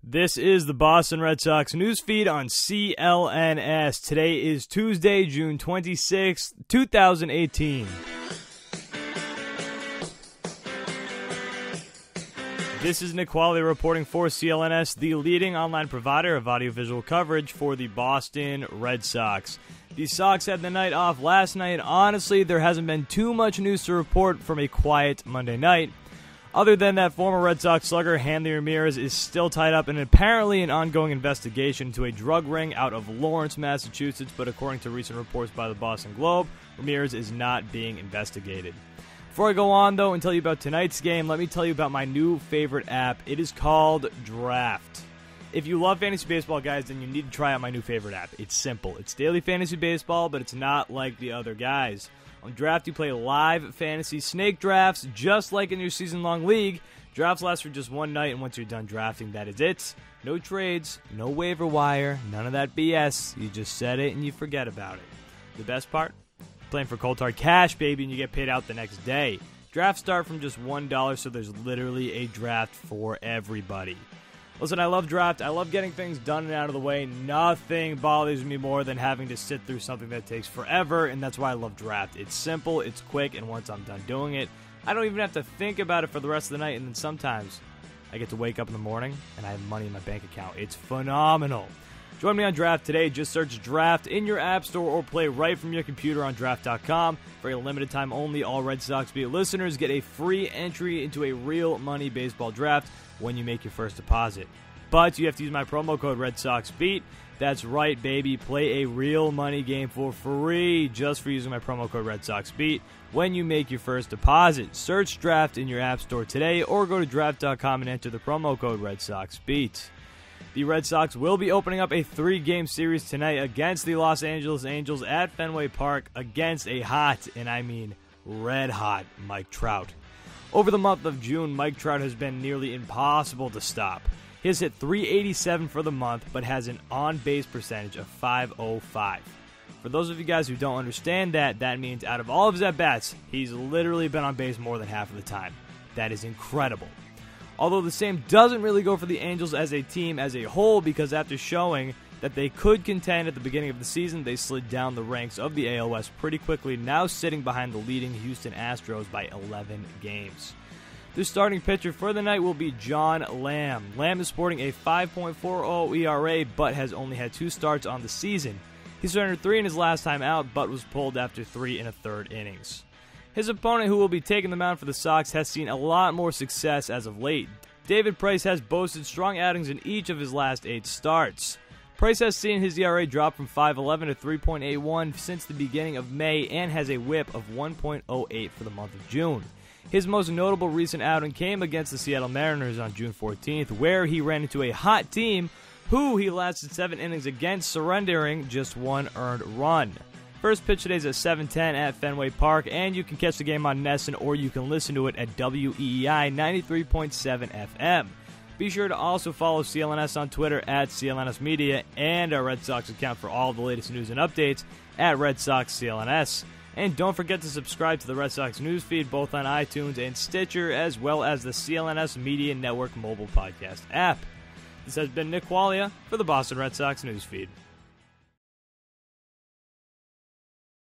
This is the Boston Red Sox news feed on CLNS. Today is Tuesday, June 26th, 2018. This is Nick Qualley reporting for CLNS, the leading online provider of audiovisual coverage for the Boston Red Sox. The Sox had the night off last night. Honestly, there hasn't been too much news to report from a quiet Monday night. Other than that, former Red Sox slugger Hanley Ramirez is still tied up in apparently an ongoing investigation into a drug ring out of Lawrence, Massachusetts, but according to recent reports by the Boston Globe, Ramirez is not being investigated. Before I go on, though, and tell you about tonight's game, let me tell you about my new favorite app. It is called Draft. If you love fantasy baseball, guys, then you need to try out my new favorite app. It's simple. It's daily fantasy baseball, but it's not like the other guys. On Draft, you play live fantasy snake drafts, just like in your season-long league. Drafts last for just one night, and once you're done drafting, that is it. No trades, no waiver wire, none of that BS. You just set it and you forget about it. The best part? Playing for cold hard cash, baby, and you get paid out the next day. Drafts start from just $1, so there's literally a draft for everybody. Listen, I love Draft. I love getting things done and out of the way. Nothing bothers me more than having to sit through something that takes forever, and that's why I love Draft. It's simple, it's quick, and once I'm done doing it, I don't even have to think about it for the rest of the night, and then sometimes I get to wake up in the morning, and I have money in my bank account. It's phenomenal. Join me on Draft today. Just search Draft in your app store or play right from your computer on Draft.com. For a limited time only, all Red Sox Beat listeners get a free entry into a real money baseball draft when you make your first deposit. But you have to use my promo code RedSoxBeat. That's right, baby. Play a real money game for free just for using my promo code RedSoxBeat when you make your first deposit. Search Draft in your app store today or go to Draft.com and enter the promo code RedSoxBeat. The Red Sox will be opening up a 3-game series tonight against the Los Angeles Angels at Fenway Park against a hot, and I mean red hot, Mike Trout. Over the month of June, Mike Trout has been nearly impossible to stop. He has hit .387 for the month, but has an on-base percentage of .505. For those of you guys who don't understand that means out of all of his at-bats, he's literally been on base more than half of the time. That is incredible. Although the same doesn't really go for the Angels as a team as a whole, because after showing that they could contend at the beginning of the season, they slid down the ranks of the AL West pretty quickly, now sitting behind the leading Houston Astros by 11 games. The starting pitcher for the night will be John Lamb. Lamb is sporting a 5.40 ERA, but has only had 2 starts on the season. He surrendered 3 in his last time out, but was pulled after 3 1/3 innings. His opponent, who will be taking the mound for the Sox, has seen a lot more success as of late. David Price has boasted strong outings in each of his last 8 starts. Price has seen his ERA drop from 5.11 to 3.81 since the beginning of May and has a whip of 1.08 for the month of June. His most notable recent outing came against the Seattle Mariners on June 14th, where he ran into a hot team who he lasted 7 innings against, surrendering just 1 earned run. First pitch today is at 7:10 at Fenway Park, and you can catch the game on NESN or you can listen to it at WEEI 93.7 FM. Be sure to also follow CLNS on Twitter at CLNS Media and our Red Sox account for all the latest news and updates at Red Sox CLNS. And don't forget to subscribe to the Red Sox news feed both on iTunes and Stitcher, as well as the CLNS Media Network mobile podcast app. This has been Nick Quaglia for the Boston Red Sox news feed.